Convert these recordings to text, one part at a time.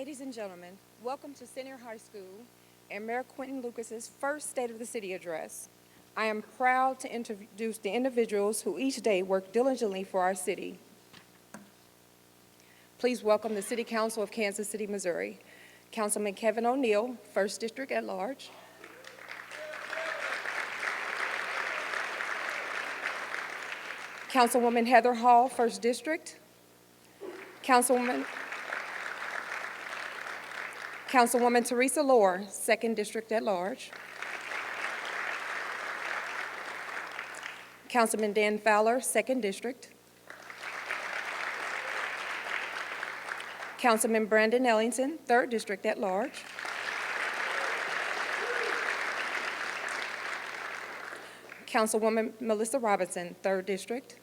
Ladies and gentlemen, welcome to Senior High School and Mayor Quentin Lucas's first State of the City address. I am proud to introduce the individuals who each day work diligently for our city. Please welcome the City Council of Kansas City, Missouri. Councilman Kevin O'Neill, 1st District at Large. Councilwoman Heather Hall, 1st District. Councilwoman Teresa Lohr, 2nd District at Large. Councilman Dan Fowler, 2nd District. Councilman Brandon Ellington, 3rd District at Large. Councilwoman Melissa Robinson, 3rd District.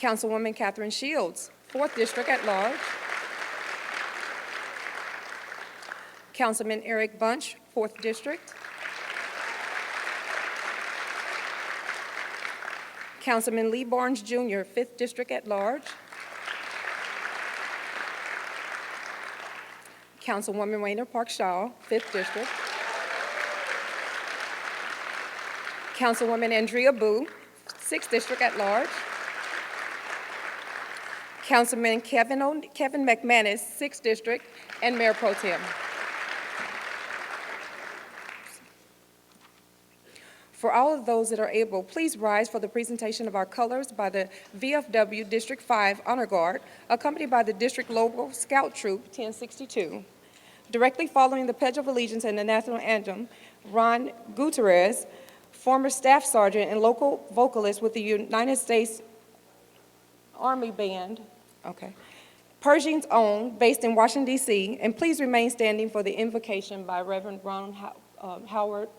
Councilwoman Catherine Shields, 4th District at Large. Councilman Eric Bunch, 4th District. Councilman Lee Barnes Jr., 5th District at Large. Councilwoman Wayner Park Shaw, 5th District. Councilwoman Andrea Boo, 6th District at Large. Councilman Kevin McManus, 6th District, and Mayor Pro Tem. For all of those that are able, please rise for the presentation of our colors by the VFW District 5 Honor Guard, accompanied by the District Local Scout Troop 1062. Directly following the Pledge of Allegiance and the National Anthem, Ron Gutierrez, former Staff Sergeant and local vocalist with the United States Army Band, Pershing's Own, based in Washington, D.C., and please remain standing for the invocation by Reverend Vernon Howard.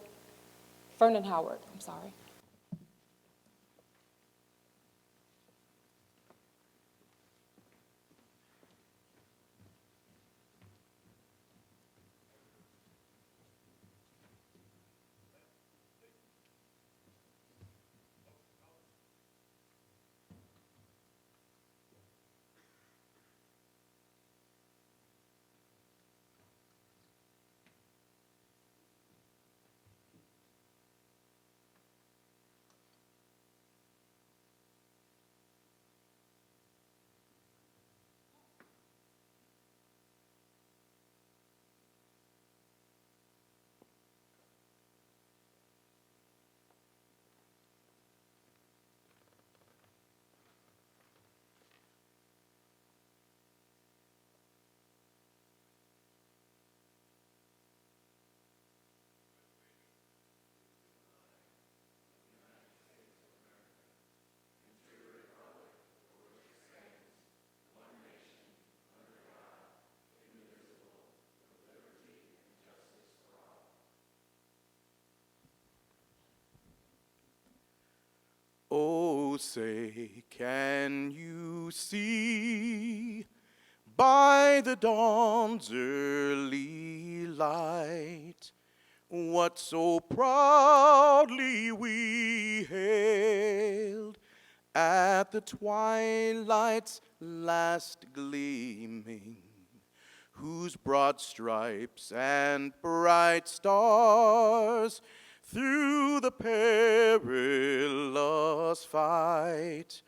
Oh, say, can you see by the dawn's early light what so proudly we hailed at the twilight's last gleaming, whose broad stripes and bright stars through the perilous fight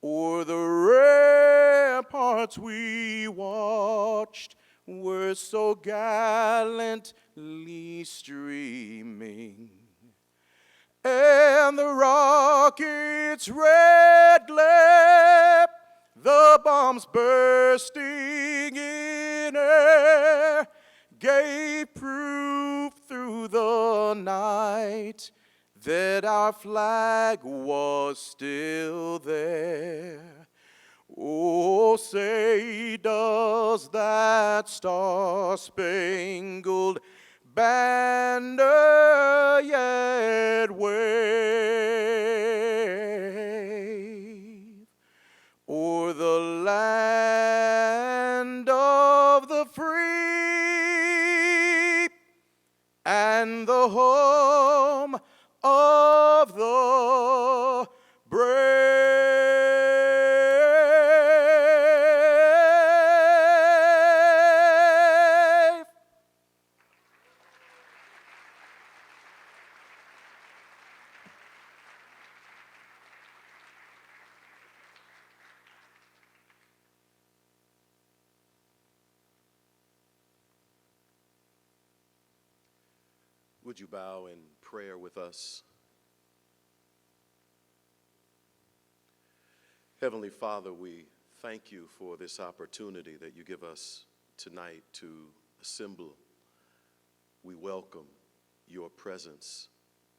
o'er the ramparts we watched were so gallantly streaming, and the rocket's red glare, the bombs bursting in air, gave proof through the night that our flag was still there. Oh, say, does that star-spangled banner yet wave o'er the land of the free and the home of the brave? Would you bow in prayer with us? Heavenly Father, we thank you for this opportunity that you give us tonight to assemble. We welcome your presence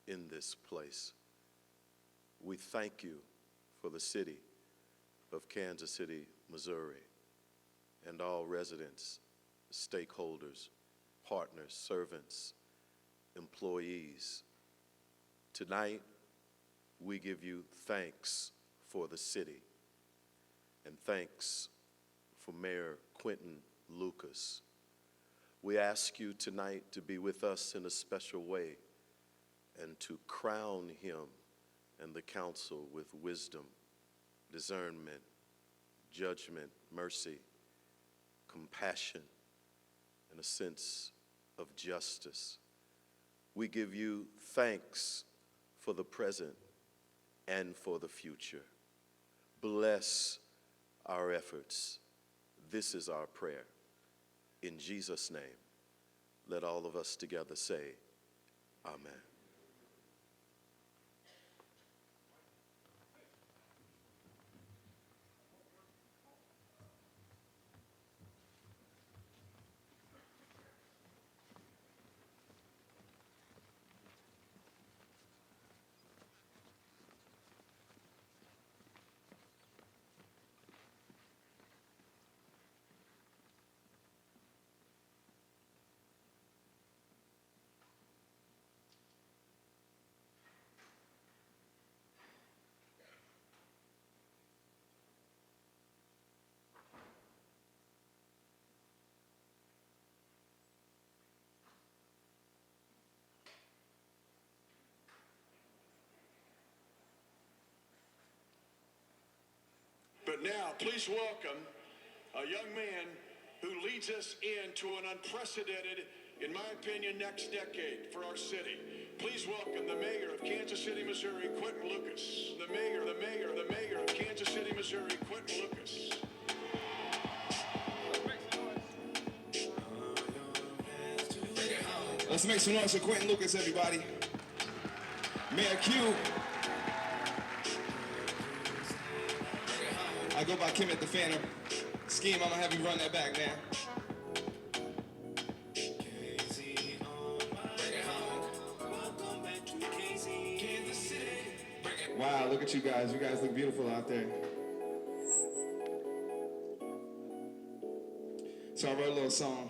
in this place. We thank you for the city of Kansas City, Missouri, and all residents, stakeholders, partners, servants, employees. Tonight, we give you thanks for the city and thanks for Mayor Quinton Lucas. We ask you tonight to be with us in a special way and to crown him and the council with wisdom, discernment, judgment, mercy, compassion, and a sense of justice. We give you thanks for the present and for the future. Bless our efforts. This is our prayer. In Jesus' name, let all of us together say, Amen. But now, please welcome a young man who leads us into an unprecedented, in my opinion, next decade for our city. Please welcome the mayor of Kansas City, Missouri, Quinton Lucas. The mayor of Kansas City, Missouri, Quinton Lucas. Let's make some noise for Quinton Lucas, everybody. Mayor Q. I go by Kemet the Phantom. Scheme, I'm gonna have you run that back, man. Wow, look at you guys. You guys look beautiful out there. So I wrote a little song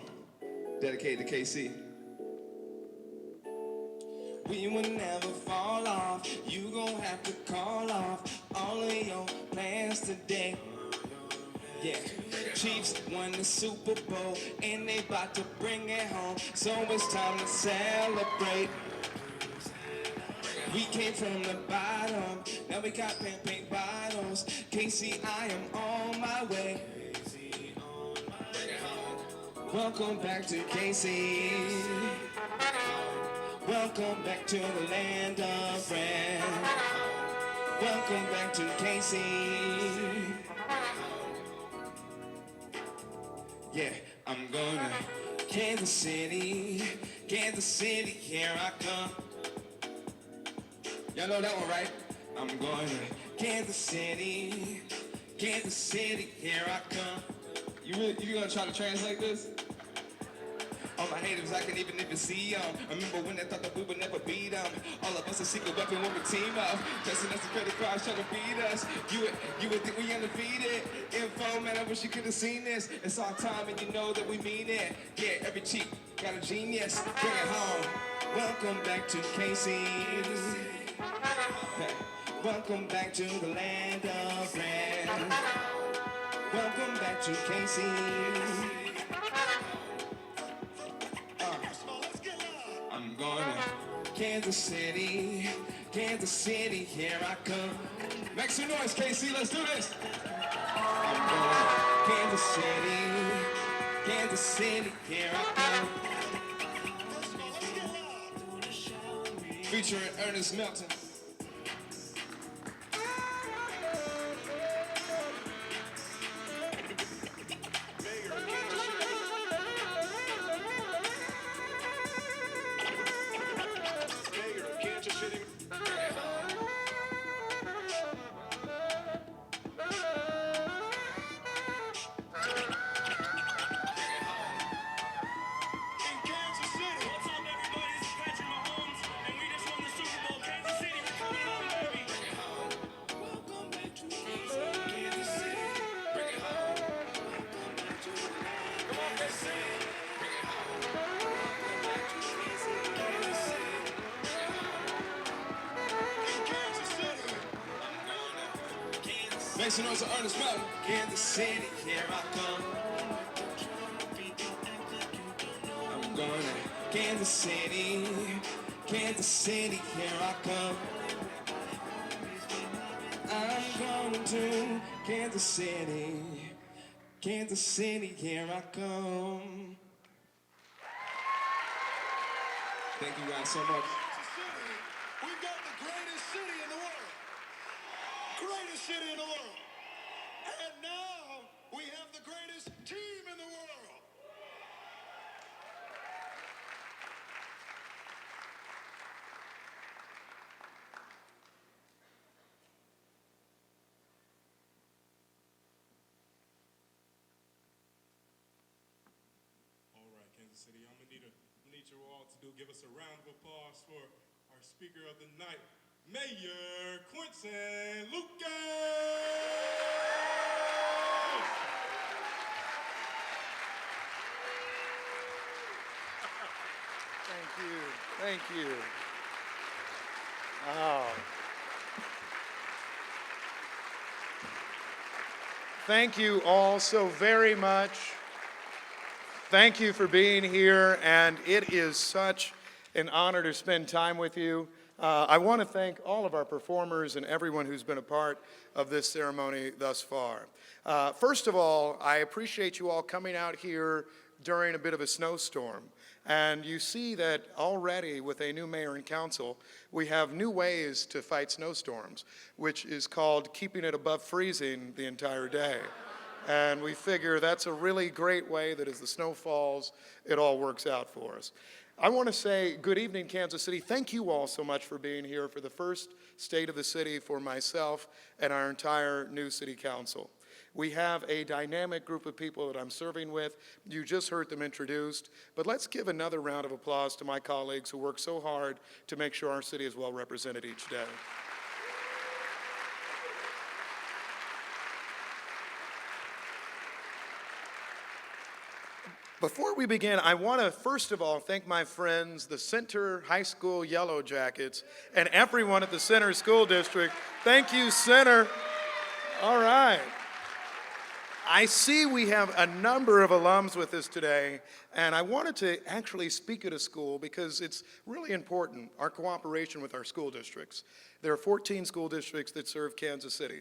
dedicated to KC. We will never fall off. You gon' have to call off all of your plans today. Yeah, Chiefs won the Super Bowl and they about to bring it home. So it's time to celebrate. We came from the bottom, now we got pink bottles. KC, I am on my way. Welcome back to KC. Welcome back to the land of red. Welcome back to KC. Yeah, I'm gonna Kansas City, here I come. Y'all know that one, right? I'm going to Kansas City, here I come. You gonna try to translate this? All my haters, I can even see them. Remember when they thought that we would never beat them? All of us a secret weapon when we team up. Testing us the credit cards trying to beat us. You would think we undefeated. Info, man, I wish you could have seen this. It's our time and you know that we mean it. Yeah, every cheek got a genius. Bring it home. Welcome back to KC. Welcome back to the land of red. Welcome back to KC. I'm going to Kansas City, here I come. Make some noise, KC, let's do this. I'm going to Kansas City, here I come. Featuring Ernest Melton. Make some noise for Ernest Melton. Kansas City, here I come. I'm going to Kansas City. Kansas City, here I come. I'm going to Kansas City. Kansas City, here I come. Thank you guys so much. Kansas City, we've got the greatest city in the world. Greatest city in the world. And now we have the greatest team in the world. All right, Kansas City, I'm gonna need you all to give us a round of applause for our speaker of the night, Mayor Quincy Lucas. Thank you. Thank you. Oh. Thank you all so very much. Thank you for being here, and it is such an honor to spend time with you. I want to thank all of our performers and everyone who's been a part of this ceremony thus far. First of all, I appreciate you all coming out here during a bit of a snowstorm. And you see that already with a new mayor and council, we have new ways to fight snowstorms, which is called keeping it above freezing the entire day. And we figure that's a really great way that as the snow falls, it all works out for us. I want to say good evening, Kansas City. Thank you all so much for being here for the first State of the City for myself and our entire new city council. We have a dynamic group of people that I'm serving with. You just heard them introduced, but let's give another round of applause to my colleagues who work so hard to make sure our city is well represented each day. Before we begin, I want to first of all thank my friends, the Center High School Yellow Jackets, and everyone at the Center School District. Thank you, Center. All right. I see we have a number of alums with us today, and I wanted to actually speak at a school because it's really important, our cooperation with our school districts. There are 14 school districts that serve Kansas City.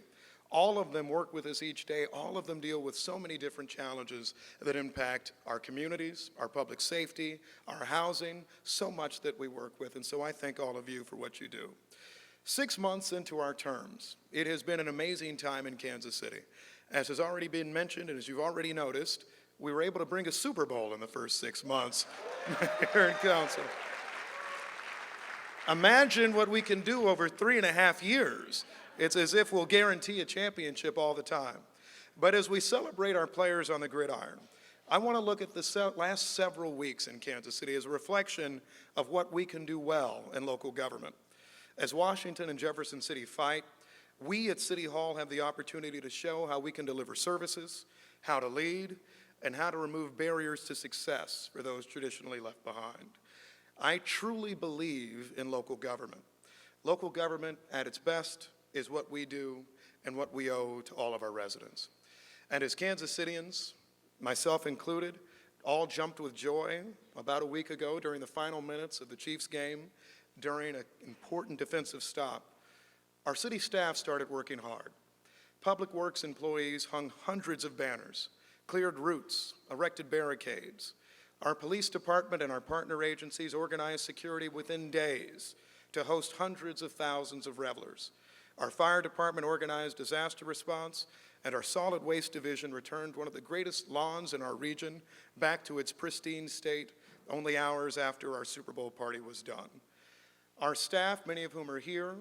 All of them work with us each day. All of them deal with so many different challenges that impact our communities, our public safety, our housing, so much that we work with. And so I thank all of you for what you do. 6 months into our terms, it has been an amazing time in Kansas City. As has already been mentioned, and as you've already noticed, we were able to bring a Super Bowl in the first 6 months here in council. Imagine what we can do over 3.5 years. It's as if we'll guarantee a championship all the time. But as we celebrate our players on the gridiron, I want to look at the last several weeks in Kansas City as a reflection of what we can do well in local government. As Washington and Jefferson City fight, we at City Hall have the opportunity to show how we can deliver services, how to lead, and how to remove barriers to success for those traditionally left behind. I truly believe in local government. Local government at its best is what we do and what we owe to all of our residents. And as Kansas Cityans, myself included, all jumped with joy about a week ago during the final minutes of the Chiefs game during an important defensive stop. Our city staff started working hard. Public Works employees hung hundreds of banners, cleared routes, erected barricades. Our police department and our partner agencies organized security within days to host hundreds of thousands of revelers. Our fire department organized disaster response, and our solid waste division returned one of the greatest lawns in our region back to its pristine state only hours after our Super Bowl party was done. Our staff, many of whom are here,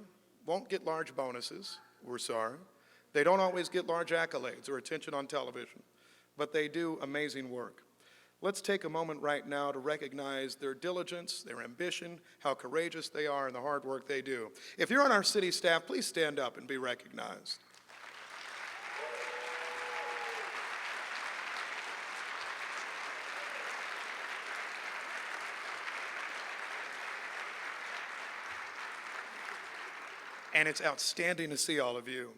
won't get large bonuses, we're sorry. They don't always get large accolades or attention on television, but they do amazing work. Let's take a moment right now to recognize their diligence, their ambition, how courageous they are, and the hard work they do. If you're on our city staff, please stand up and be recognized. And it's outstanding to see all of you.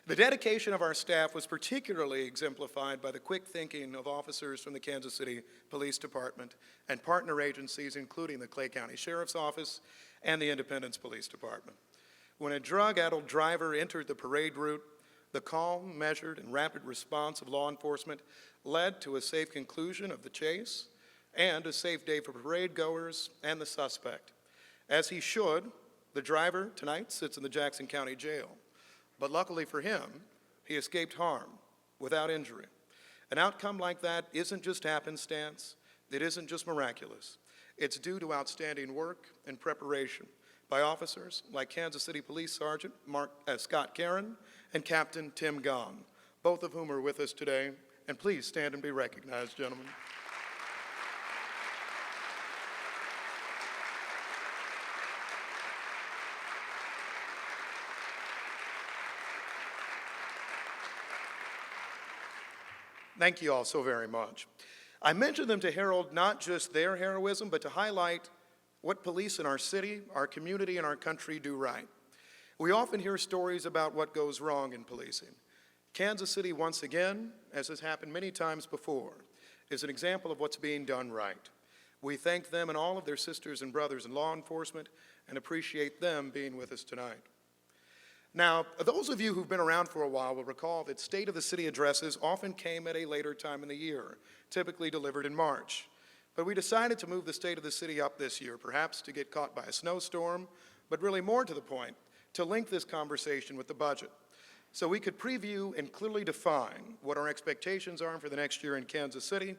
The dedication of our staff was particularly exemplified by the quick thinking of officers from the Kansas City Police Department and partner agencies, including the Clay County Sheriff's Office and the Independence Police Department. When a drug-addled driver entered the parade route, the calm, measured, and rapid response of law enforcement led to a safe conclusion of the chase and a safe day for parade goers and the suspect. As he should, the driver tonight sits in the Jackson County Jail. But luckily for him, he escaped harm without injury. An outcome like that isn't just happenstance, it isn't just miraculous. It's due to outstanding work and preparation by officers like Kansas City Police Sergeant Scott Karen and Captain Tim Gahn, both of whom are with us today. And please stand and be recognized, gentlemen. Thank you all so very much. I mention them to herald not just their heroism, but to highlight what police in our city, our community, and our country do right. We often hear stories about what goes wrong in policing. Kansas City, once again, as has happened many times before, is an example of what's being done right. We thank them and all of their sisters and brothers in law enforcement and appreciate them being with us tonight. Now, those of you who've been around for a while will recall that State of the City addresses often came at a later time in the year, typically delivered in March. But we decided to move the State of the City up this year, perhaps to get caught by a snowstorm, but really more to the point, to link this conversation with the budget, so we could preview and clearly define what our expectations are for the next year in Kansas City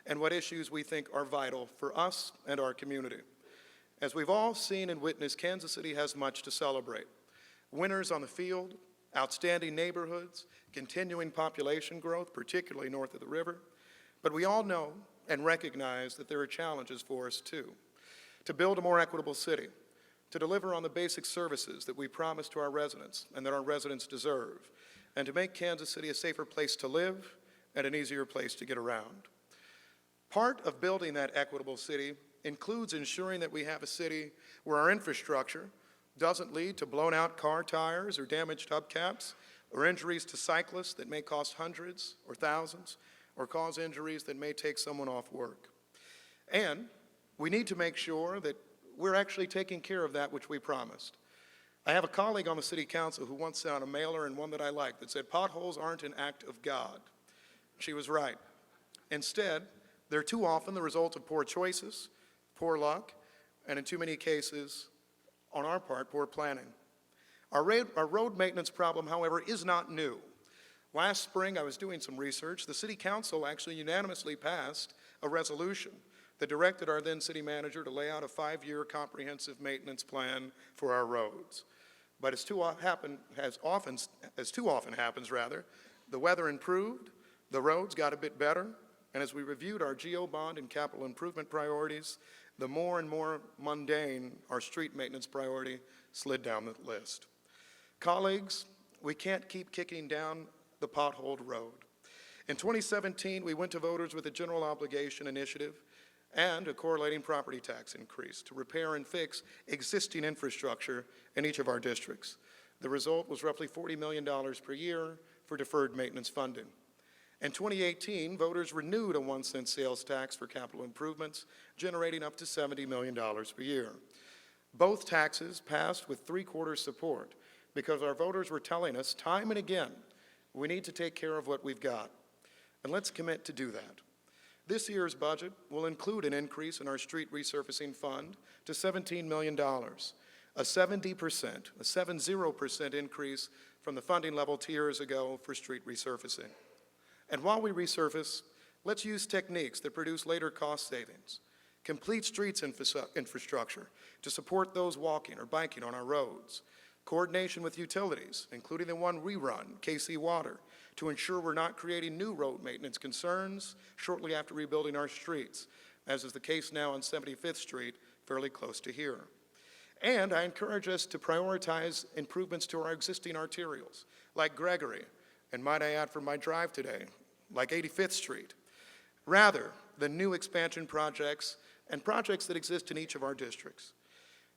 and what issues we think are vital for us and our community. As we've all seen and witnessed, Kansas City has much to celebrate. Winners on the field, outstanding neighborhoods, continuing population growth, particularly north of the river. But we all know and recognize that there are challenges for us too. To build a more equitable city, to deliver on the basic services that we promise to our residents and that our residents deserve, and to make Kansas City a safer place to live and an easier place to get around. Part of building that equitable city includes ensuring that we have a city where our infrastructure doesn't lead to blown out car tires or damaged hubcaps or injuries to cyclists that may cost hundreds or thousands or cause injuries that may take someone off work. And we need to make sure that we're actually taking care of that which we promised. I have a colleague on the city council who once sent out a mailer, and one that I liked, that said, "Potholes aren't an act of God." She was right. Instead, they're too often the result of poor choices, poor luck, and in too many cases, on our part, poor planning. Our road maintenance problem, however, is not new. Last spring, I was doing some research. The city council actually unanimously passed a resolution that directed our then city manager to lay out a 5-year comprehensive maintenance plan for our roads. But as too often happens, the weather improved, the roads got a bit better, and as we reviewed our GO bond and capital improvement priorities, the more and more mundane our street maintenance priority slid down the list. Colleagues, we can't keep kicking down the potholed road. In 2017, we went to voters with a general obligation initiative and a correlating property tax increase to repair and fix existing infrastructure in each of our districts. The result was roughly $40 million per year for deferred maintenance funding. In 2018, voters renewed a 1-cent sales tax for capital improvements, generating up to $70 million per year. Both taxes passed with 3/4 support because our voters were telling us time and again, we need to take care of what we've got. And let's commit to do that. This year's budget will include an increase in our street resurfacing fund to $17 million, a 70% increase from the funding level 2 years ago for street resurfacing. And while we resurface, let's use techniques that produce later cost savings. Complete streets infrastructure to support those walking or biking on our roads. Coordination with utilities, including the one we run, KC Water, to ensure we're not creating new road maintenance concerns shortly after rebuilding our streets, as is the case now on 75th Street, fairly close to here. And I encourage us to prioritize improvements to our existing arterials, like Gregory, and might I add for my drive today, like 85th Street, rather than new expansion projects and projects that exist in each of our districts.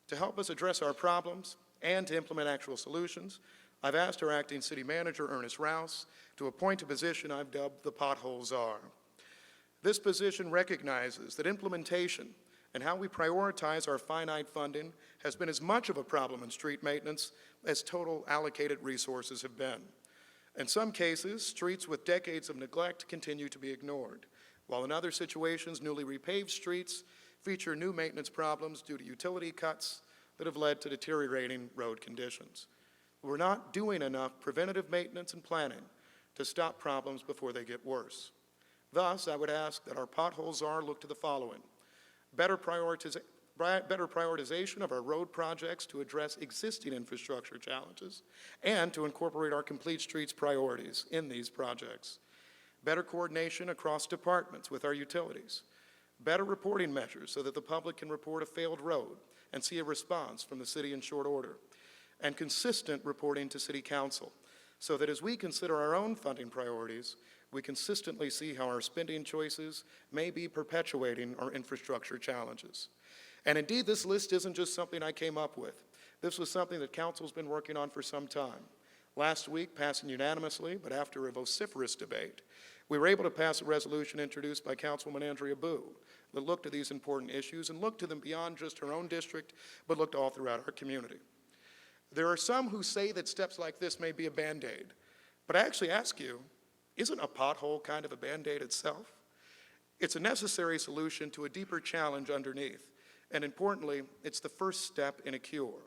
To help us address our problems and to implement actual solutions, I've asked our acting city manager, Ernest Rouse, to appoint a position I've dubbed the Pothole Czar. This position recognizes that implementation and how we prioritize our finite funding has been as much of a problem in street maintenance as total allocated resources have been. In some cases, streets with decades of neglect continue to be ignored, while in other situations, newly repaved streets feature new maintenance problems due to utility cuts that have led to deteriorating road conditions. We're not doing enough preventative maintenance and planning to stop problems before they get worse. Thus, I would ask that our Pothole Czar look to the following: better prioritization of our road projects to address existing infrastructure challenges and to incorporate our complete streets priorities in these projects, better coordination across departments with our utilities, better reporting measures so that the public can report a failed road and see a response from the city in short order, and consistent reporting to City Council so that as we consider our own funding priorities, we consistently see how our spending choices may be perpetuating our infrastructure challenges. And indeed, this list isn't just something I came up with. This was something that Council's been working on for some time. Last week, passing unanimously, but after a vociferous debate, we were able to pass a resolution introduced by Councilwoman Andrea Boo that looked at these important issues and looked to them beyond just her own district, but looked all throughout our community. There are some who say that steps like this may be a Band-Aid, but I actually ask you, isn't a pothole kind of a Band-Aid itself? It's a necessary solution to a deeper challenge underneath, and importantly, it's the first step in a cure.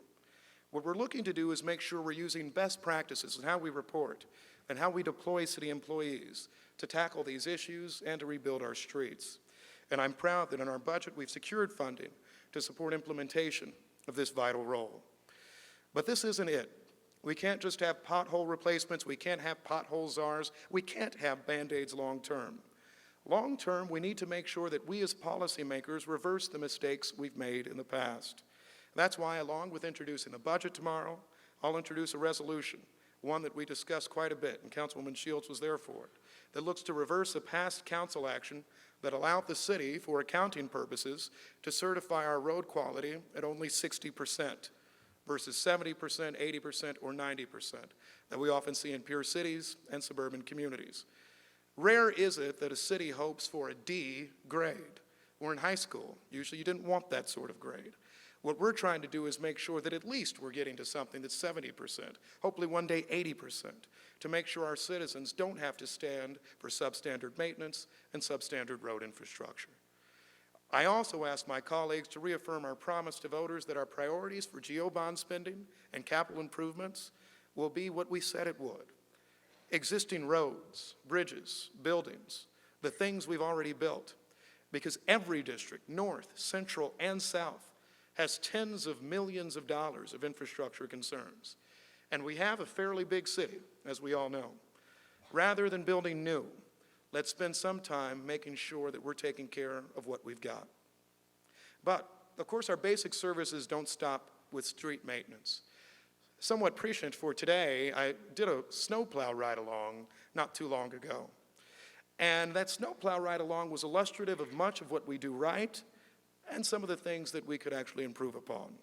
What we're looking to do is make sure we're using best practices in how we report and how we deploy city employees to tackle these issues and to rebuild our streets. And I'm proud that in our budget we've secured funding to support implementation of this vital role. But this isn't it. We can't just have pothole replacements. We can't have pothole czars. We can't have Band-Aids long term. Long term, we need to make sure that we as policymakers reverse the mistakes we've made in the past. That's why, along with introducing the budget tomorrow, I'll introduce a resolution, one that we discussed quite a bit, and Councilwoman Shields was there for it, that looks to reverse a past council action that allowed the city, for accounting purposes, to certify our road quality at only 60%. Versus 70%, 80%, or 90% that we often see in pure cities and suburban communities. Rare is it that a city hopes for a D grade. We're in high school. Usually you didn't want that sort of grade. What we're trying to do is make sure that at least we're getting to something that's 70%, hopefully one day 80%, to make sure our citizens don't have to stand for substandard maintenance and substandard road infrastructure. I also ask my colleagues to reaffirm our promise to voters that our priorities for GO bond spending and capital improvements will be what we said it would. Existing roads, bridges, buildings, the things we've already built, because every district, north, central, and south, has tens of millions of dollars of infrastructure concerns. And we have a fairly big city, as we all know. Rather than building new, let's spend some time making sure that we're taking care of what we've got. But, of course, our basic services don't stop with street maintenance. Somewhat prescient for today, I did a snowplow ride-along not too long ago. And that snowplow ride-along was illustrative of much of what we do right and some of the things that we could actually improve upon.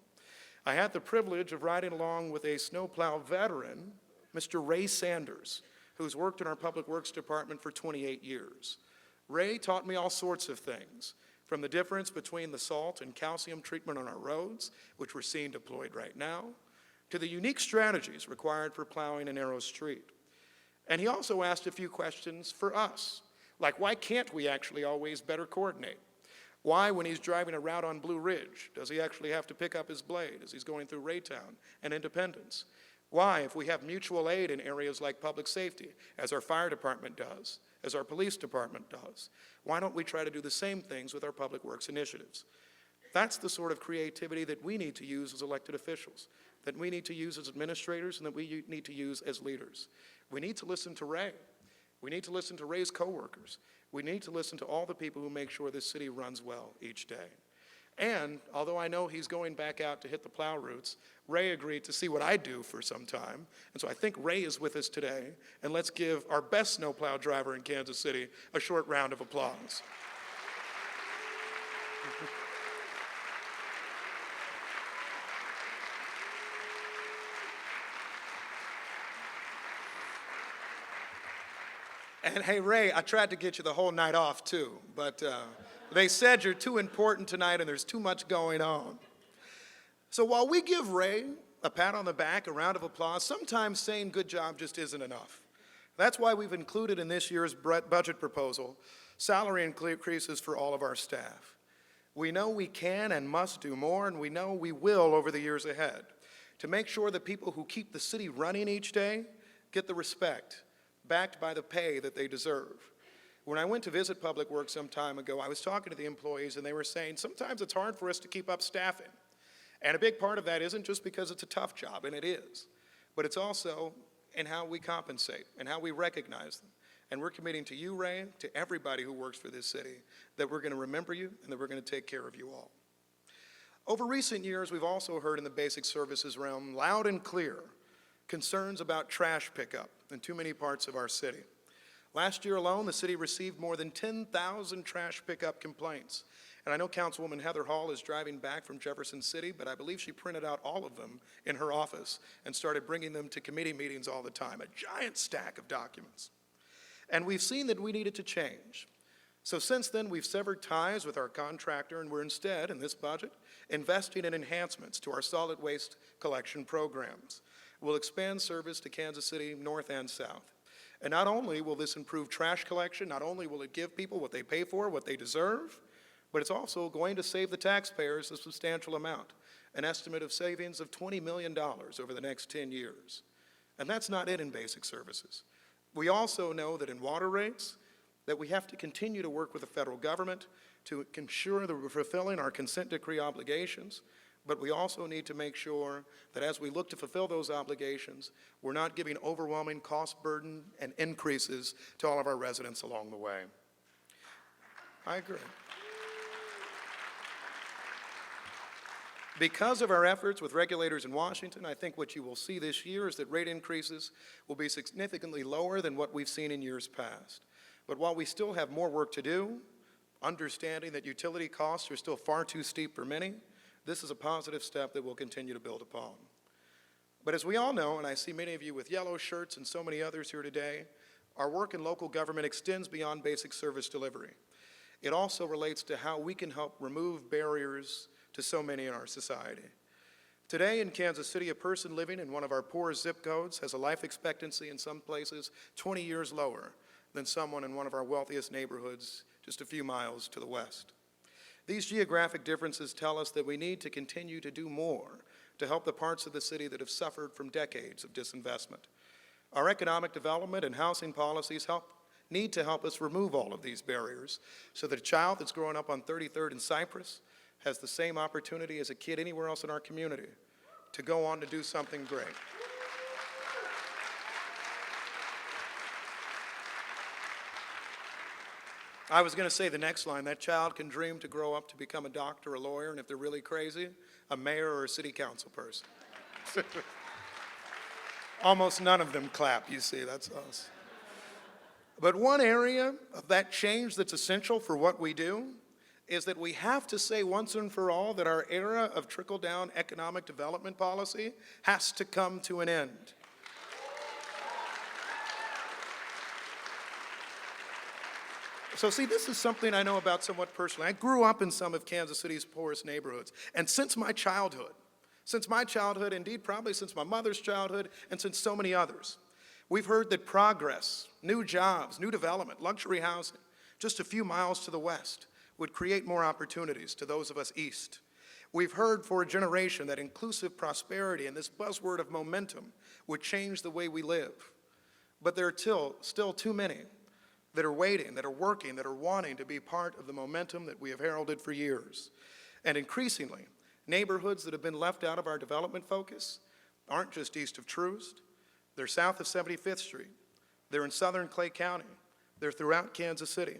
I had the privilege of riding along with a snowplow veteran, Mr. Ray Sanders, who's worked in our Public Works Department for 28 years. Ray taught me all sorts of things, from the difference between the salt and calcium treatment on our roads, which we're seeing deployed right now, to the unique strategies required for plowing a narrow street. And he also asked a few questions for us, like why can't we actually always better coordinate? Why, when he's driving a route on Blue Ridge, does he actually have to pick up his blade as he's going through Raytown and Independence? Why, if we have mutual aid in areas like public safety, as our fire department does, as our police department does, why don't we try to do the same things with our public works initiatives? That's the sort of creativity that we need to use as elected officials, that we need to use as administrators, and that we need to use as leaders. We need to listen to Ray. We need to listen to Ray's coworkers. We need to listen to all the people who make sure this city runs well each day. And although I know he's going back out to hit the plow routes, Ray agreed to see what I do for some time. And so I think Ray is with us today. And let's give our best snowplow driver in Kansas City a short round of applause. And hey, Ray, I tried to get you the whole night off too, but they said you're too important tonight and there's too much going on. So while we give Ray a pat on the back, a round of applause, sometimes saying good job just isn't enough. That's why we've included in this year's budget proposal salary increases for all of our staff. We know we can and must do more, and we know we will over the years ahead to make sure that people who keep the city running each day get the respect, backed by the pay that they deserve. When I went to visit Public Works some time ago, I was talking to the employees and they were saying, sometimes it's hard for us to keep up staffing. And a big part of that isn't just because it's a tough job, and it is, but it's also in how we compensate and how we recognize them. And we're committing to you, Ray, to everybody who works for this city, that we're going to remember you and that we're going to take care of you all. Over recent years, we've also heard in the basic services realm loud and clear concerns about trash pickup in too many parts of our city. Last year alone, the city received more than 10,000 trash pickup complaints. And I know Councilwoman Heather Hall is driving back from Jefferson City, but I believe she printed out all of them in her office and started bringing them to committee meetings all the time, a giant stack of documents. And we've seen that we needed to change. So since then, we've severed ties with our contractor, and we're instead, in this budget, investing in enhancements to our solid waste collection programs. We'll expand service to Kansas City North and South. And not only will this improve trash collection, not only will it give people what they pay for, what they deserve, but it's also going to save the taxpayers a substantial amount, an estimate of savings of $20 million over the next 10 years. And that's not it in basic services. We also know that in water rates, that we have to continue to work with the federal government to ensure that we're fulfilling our consent decree obligations, but we also need to make sure that as we look to fulfill those obligations, we're not giving overwhelming cost burden and increases to all of our residents along the way. I agree. Because of our efforts with regulators in Washington, I think what you will see this year is that rate increases will be significantly lower than what we've seen in years past. But while we still have more work to do, understanding that utility costs are still far too steep for many, this is a positive step that we'll continue to build upon. But as we all know, and I see many of you with yellow shirts and so many others here today, our work in local government extends beyond basic service delivery. It also relates to how we can help remove barriers to so many in our society. Today in Kansas City, a person living in one of our poorest zip codes has a life expectancy in some places 20 years lower than someone in one of our wealthiest neighborhoods just a few miles to the west. These geographic differences tell us that we need to continue to do more to help the parts of the city that have suffered from decades of disinvestment. Our economic development and housing policies need to help us remove all of these barriers so that a child that's growing up on 33rd and Cypress has the same opportunity as a kid anywhere else in our community to go on to do something great. I was going to say the next line, that child can dream to grow up to become a doctor, a lawyer, and if they're really crazy, a mayor or a city council person. Almost none of them clap, you see, that's us. But one area of that change that's essential for what we do is that we have to say once and for all that our era of trickle-down economic development policy has to come to an end. So see, this is something I know about somewhat personally. I grew up in some of Kansas City's poorest neighborhoods, and since my childhood, indeed probably since my mother's childhood, and since so many others, we've heard that progress, new jobs, new development, luxury housing, just a few miles to the west, would create more opportunities to those of us east. We've heard for a generation that inclusive prosperity and this buzzword of momentum would change the way we live. But there are still too many that are waiting, that are working, that are wanting to be part of the momentum that we have heralded for years. And increasingly, neighborhoods that have been left out of our development focus aren't just east of Troost, they're south of 75th Street, they're in southern Clay County, they're throughout Kansas City,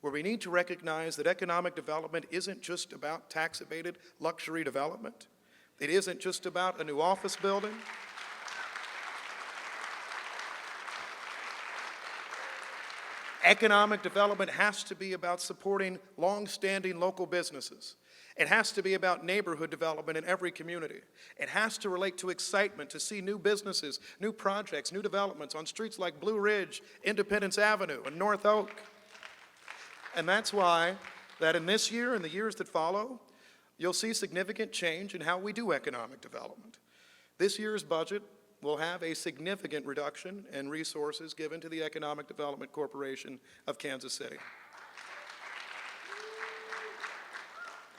where we need to recognize that economic development isn't just about tax-abated luxury development. It isn't just about a new office building. Economic development has to be about supporting long-standing local businesses It has to be about neighborhood development in every community. It has to relate to excitement to see new businesses, new projects, new developments on streets like Blue Ridge, Independence Avenue, and North Oak. And that's why that in this year and the years that follow, you'll see significant change in how we do economic development. This year's budget will have a significant reduction in resources given to the Economic Development Corporation of Kansas City.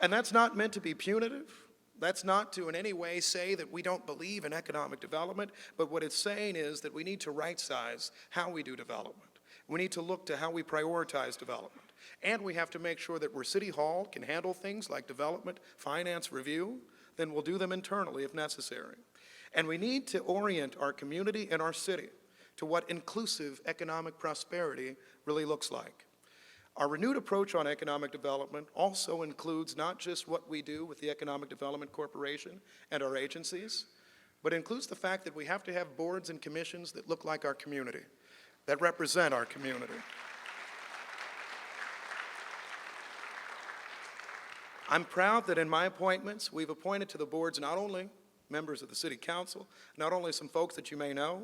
And that's not meant to be punitive. That's not to in any way say that we don't believe in economic development, but what it's saying is that we need to right-size how we do development. We need to look to how we prioritize development. And we have to make sure that where City Hall can handle things like development, finance, review, then we'll do them internally if necessary. And we need to orient our community and our city to what inclusive economic prosperity really looks like. Our renewed approach on economic development also includes not just what we do with the Economic Development Corporation and our agencies, but includes the fact that we have to have boards and commissions that look like our community, that represent our community. I'm proud that in my appointments, we've appointed to the boards not only members of the City Council, not only some folks that you may know,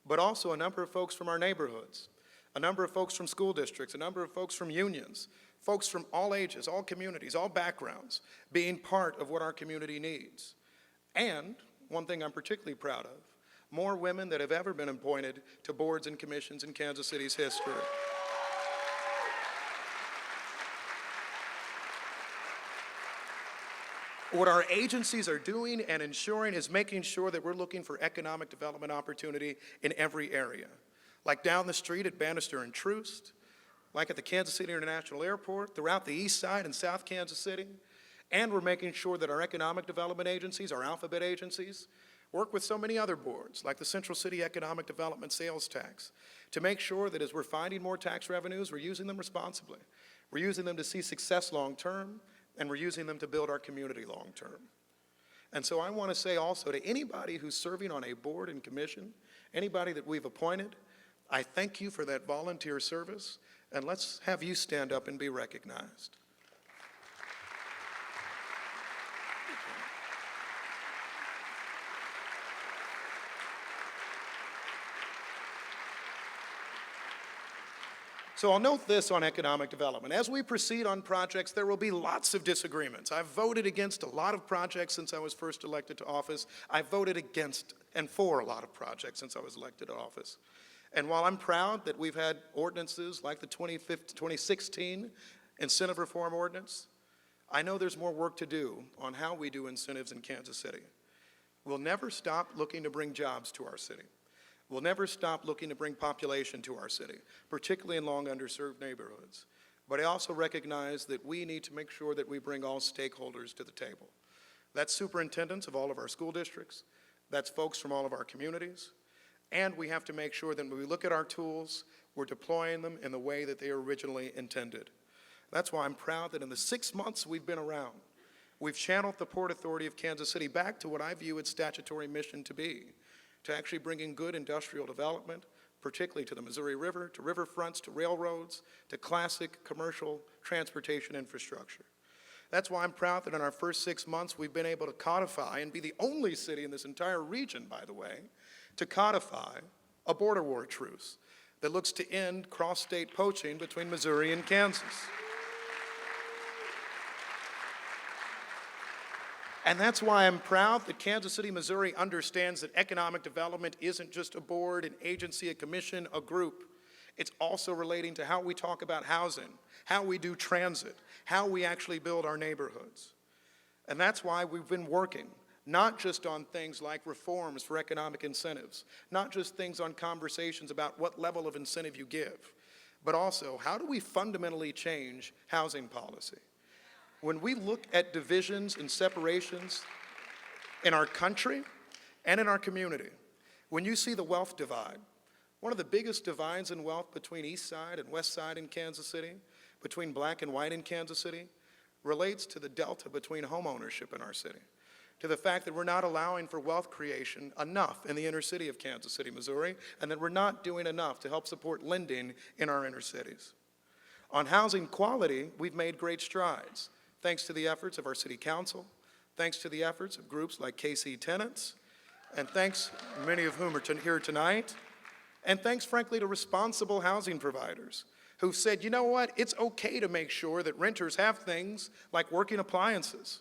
but also a number of folks from our neighborhoods, a number of folks from school districts, a number of folks from unions, folks from all ages, all communities, all backgrounds, being part of what our community needs. And one thing I'm particularly proud of, more women that have ever been appointed to boards and commissions in Kansas City's history. What our agencies are doing and ensuring is making sure that we're looking for economic development opportunity in every area. Like down the street at Bannister and Troost, like at the Kansas City International Airport, throughout the east side and South Kansas City. And we're making sure that our economic development agencies, our alphabet agencies, work with so many other boards, like the Central City Economic Development Sales Tax, to make sure that as we're finding more tax revenues, we're using them responsibly. We're using them to see success long-term, and we're using them to build our community long-term. And so I want to say also to anybody who's serving on a board and commission, anybody that we've appointed, I thank you for that volunteer service, and let's have you stand up and be recognized. So I'll note this on economic development. As we proceed on projects, there will be lots of disagreements. I've voted against a lot of projects since I was first elected to office. I've voted against and for a lot of projects since I was elected to office. And while I'm proud that we've had ordinances like the 2016 incentive reform ordinance, I know there's more work to do on how we do incentives in Kansas City. We'll never stop looking to bring jobs to our city. We'll never stop looking to bring population to our city, particularly in long underserved neighborhoods. But I also recognize that we need to make sure that we bring all stakeholders to the table. That's superintendents of all of our school districts, that's folks from all of our communities, and we have to make sure that when we look at our tools, we're deploying them in the way that they were originally intended. That's why I'm proud that in the 6 months we've been around, we've channeled the Port Authority of Kansas City back to what I view its statutory mission to be, to actually bringing good industrial development, particularly to the Missouri River, to riverfronts, to railroads, to classic commercial transportation infrastructure. That's why I'm proud that in our first 6 months we've been able to codify and be the only city in this entire region, by the way, to codify a border war truce that looks to end cross-state poaching between Missouri and Kansas. And that's why I'm proud that Kansas City, Missouri understands that economic development isn't just a board, an agency, a commission, a group. It's also relating to how we talk about housing, how we do transit, how we actually build our neighborhoods. And that's why we've been working, not just on things like reforms for economic incentives, not just things on conversations about what level of incentive you give, but also how do we fundamentally change housing policy? When we look at divisions and separations in our country and in our community, when you see the wealth divide, one of the biggest divides in wealth between East Side and West Side in Kansas City, between black and white in Kansas City, relates to the delta between home ownership in our city, to the fact that we're not allowing for wealth creation enough in the inner city of Kansas City, Missouri, and that we're not doing enough to help support lending in our inner cities. On housing quality, we've made great strides. thanks to the efforts of our city council, thanks to the efforts of groups like KC Tenants, and thanks, many of whom are here tonight, and thanks, frankly, to responsible housing providers who've said, you know what, it's okay to make sure that renters have things like working appliances.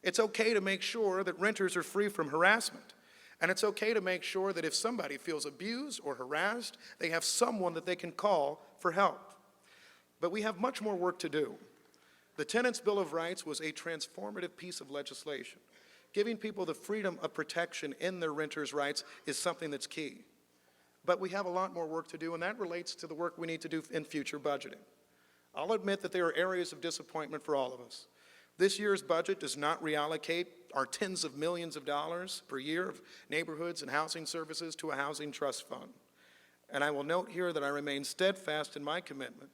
It's okay to make sure that renters are free from harassment. And it's okay to make sure that if somebody feels abused or harassed, they have someone that they can call for help. But we have much more work to do. The Tenants' Bill of Rights was a transformative piece of legislation. Giving people the freedom of protection in their renters' rights is something that's key. But we have a lot more work to do, and that relates to the work we need to do in future budgeting. I'll admit that there are areas of disappointment for all of us. This year's budget does not reallocate our tens of millions of dollars per year of neighborhoods and housing services to a housing trust fund. And I will note here that I remain steadfast in my commitment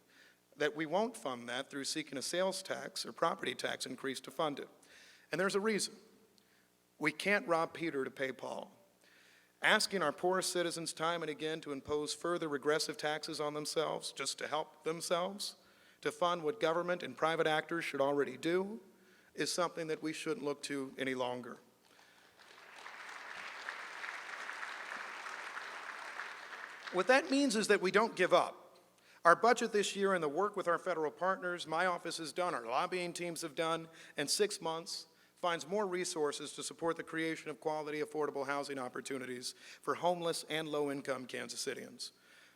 that we won't fund that through seeking a sales tax or property tax increase to fund it. And there's a reason. We can't rob Peter to pay Paul. Asking our poorest citizens time and again to impose further regressive taxes on themselves just to help themselves, to fund what government and private actors should already do, is something that we shouldn't look to any longer. What that means is that we don't give up. Our budget this year and the work with our federal partners, my office has done, our lobbying teams have done, in 6 months, finds more resources to support the creation of quality, affordable housing opportunities for homeless and low-income Kansas Cityans.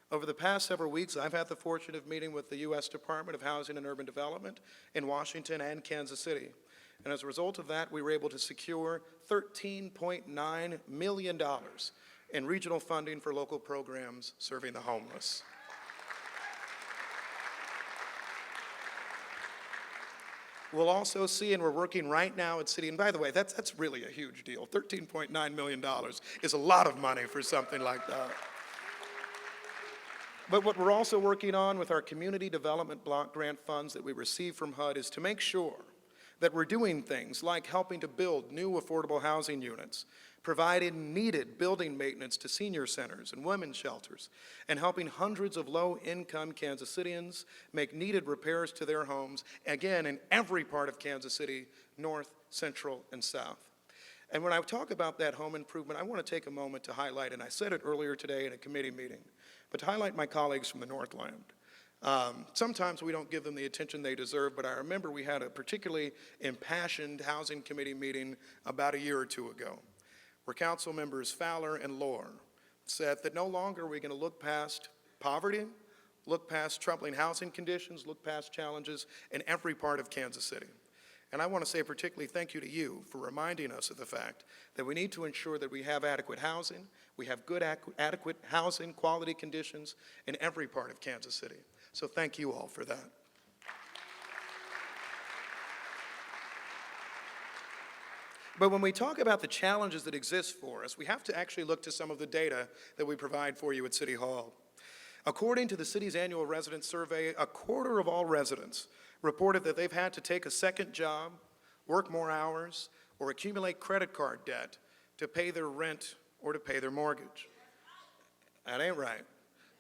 Over the past several weeks, I've had the fortune of meeting with the U.S. Department of Housing and Urban Development in Washington and Kansas City. And as a result of that, we were able to secure $13.9 million in regional funding for local programs serving the homeless. We'll also see, and we're working right now at City, and by the way, that's really a huge deal. $13.9 million is a lot of money for something like that. But what we're also working on with our community development block grant funds that we receive from HUD is to make sure that we're doing things like helping to build new affordable housing units, providing needed building maintenance to senior centers and women's shelters, and helping hundreds of low-income Kansas Cityans make needed repairs to their homes, again, in every part of Kansas City, north, central, and south. And when I talk about that home improvement, I want to take a moment to highlight, and I said it earlier today in a committee meeting, but to highlight my colleagues from the Northland. Sometimes we don't give them the attention they deserve, but I remember we had a particularly impassioned housing committee meeting about a year or two ago, where council members Fowler and Lohr said that no longer are we going to look past poverty, look past troubling housing conditions, look past challenges in every part of Kansas City. And I want to say particularly thank you to you for reminding us of the fact that we need to ensure that we have adequate housing, we have good, adequate housing quality conditions in every part of Kansas City. So thank you all for that. But when we talk about the challenges that exist for us, we have to actually look to some of the data that we provide for you at City Hall. According to the city's annual resident survey, a quarter of all residents reported that they've had to take a second job, work more hours, or accumulate credit card debt to pay their rent or to pay their mortgage. That ain't right.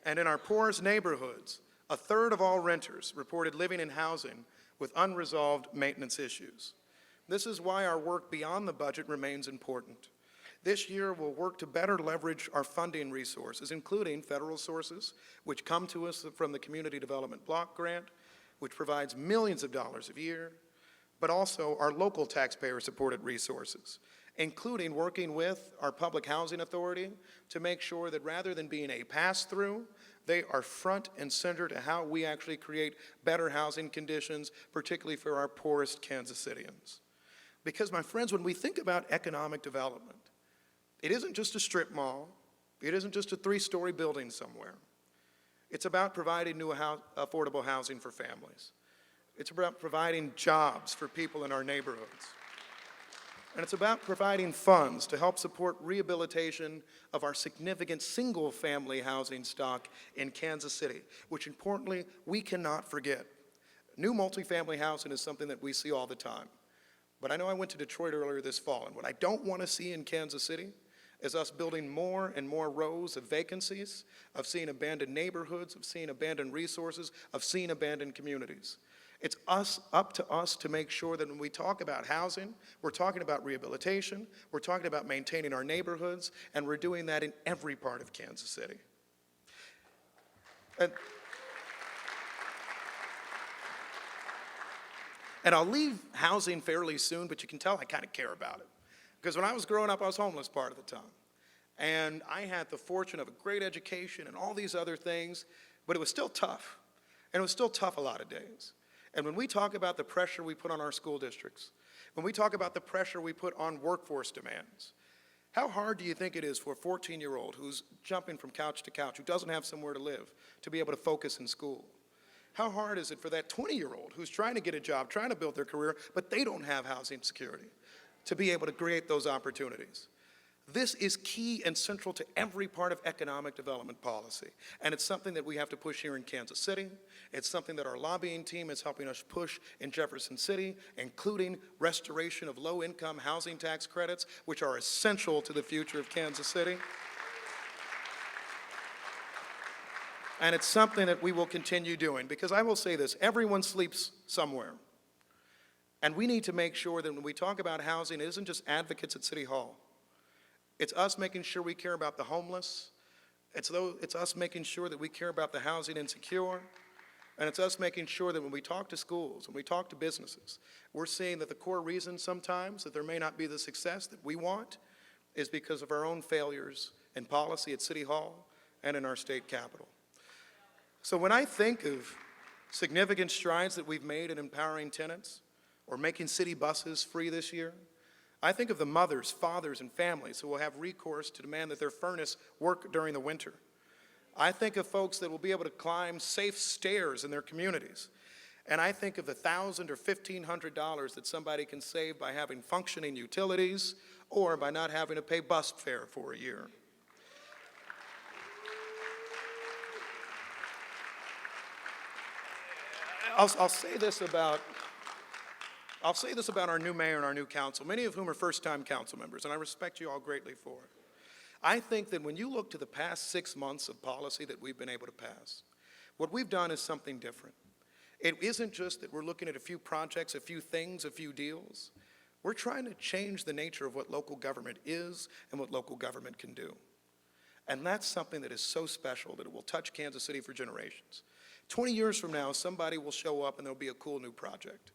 And in our poorest neighborhoods, a third of all renters reported living in housing with unresolved maintenance issues. This is why our work beyond the budget remains important. This year, we'll work to better leverage our funding resources, including federal sources, which come to us from the Community Development Block Grant, which provides millions of dollars a year, but also our local taxpayer-supported resources, including working with our Public Housing Authority to make sure that rather than being a pass-through, they are front and center to how we actually create better housing conditions, particularly for our poorest Kansas Cityans. Because, my friends, when we think about economic development, it isn't just a strip mall. It isn't just a 3-story building somewhere. It's about providing new affordable housing for families. It's about providing jobs for people in our neighborhoods. And it's about providing funds to help support rehabilitation of our significant single-family housing stock in Kansas City, which importantly, we cannot forget. New multifamily housing is something that we see all the time. But I know I went to Detroit earlier this fall, and what I don't want to see in Kansas City is us building more and more rows of vacancies, of seeing abandoned neighborhoods, of seeing abandoned resources, of seeing abandoned communities. It's up to us to make sure that when we talk about housing, we're talking about rehabilitation, we're talking about maintaining our neighborhoods, and we're doing that in every part of Kansas City. And I'll leave housing fairly soon, but you can tell I kind of care about it. Because when I was growing up, I was homeless part of the time. And I had the fortune of a great education and all these other things, but it was still tough. And it was still tough a lot of days. And when we talk about the pressure we put on our school districts, when we talk about the pressure we put on workforce demands, how hard do you think it is for a 14-year-old who's jumping from couch to couch, who doesn't have somewhere to live, to be able to focus in school? How hard is it for that 20-year-old who's trying to get a job, trying to build their career, but they don't have housing security, to be able to create those opportunities? This is key and central to every part of economic development policy. And it's something that we have to push here in Kansas City. It's something that our lobbying team is helping us push in Jefferson City, including restoration of low-income housing tax credits, which are essential to the future of Kansas City. And it's something that we will continue doing, because I will say this, everyone sleeps somewhere. And we need to make sure that when we talk about housing, it isn't just advocates at City Hall. It's us making sure we care about the homeless. It's us making sure that we care about the housing insecure. And it's us making sure that when we talk to schools, when we talk to businesses, we're seeing that the core reason sometimes that there may not be the success that we want is because of our own failures in policy at City Hall and in our state capitol. So when I think of significant strides that we've made in empowering tenants or making city buses free this year, I think of the mothers, fathers, and families who will have recourse to demand that their furnace work during the winter. I think of folks that will be able to climb safe stairs in their communities. And I think of the $1,000 or $1,500 that somebody can save by having functioning utilities or by not having to pay bus fare for a year. I'll say this about our new mayor and our new council, many of whom are first-time council members, and I respect you all greatly for it. I think that when you look to the past 6 months of policy that we've been able to pass, what we've done is something different. It isn't just that we're looking at a few projects, a few things, a few deals. We're trying to change the nature of what local government is and what local government can do. And that's something that is so special that it will touch Kansas City for generations. 20 years from now, somebody will show up and there'll be a cool new project.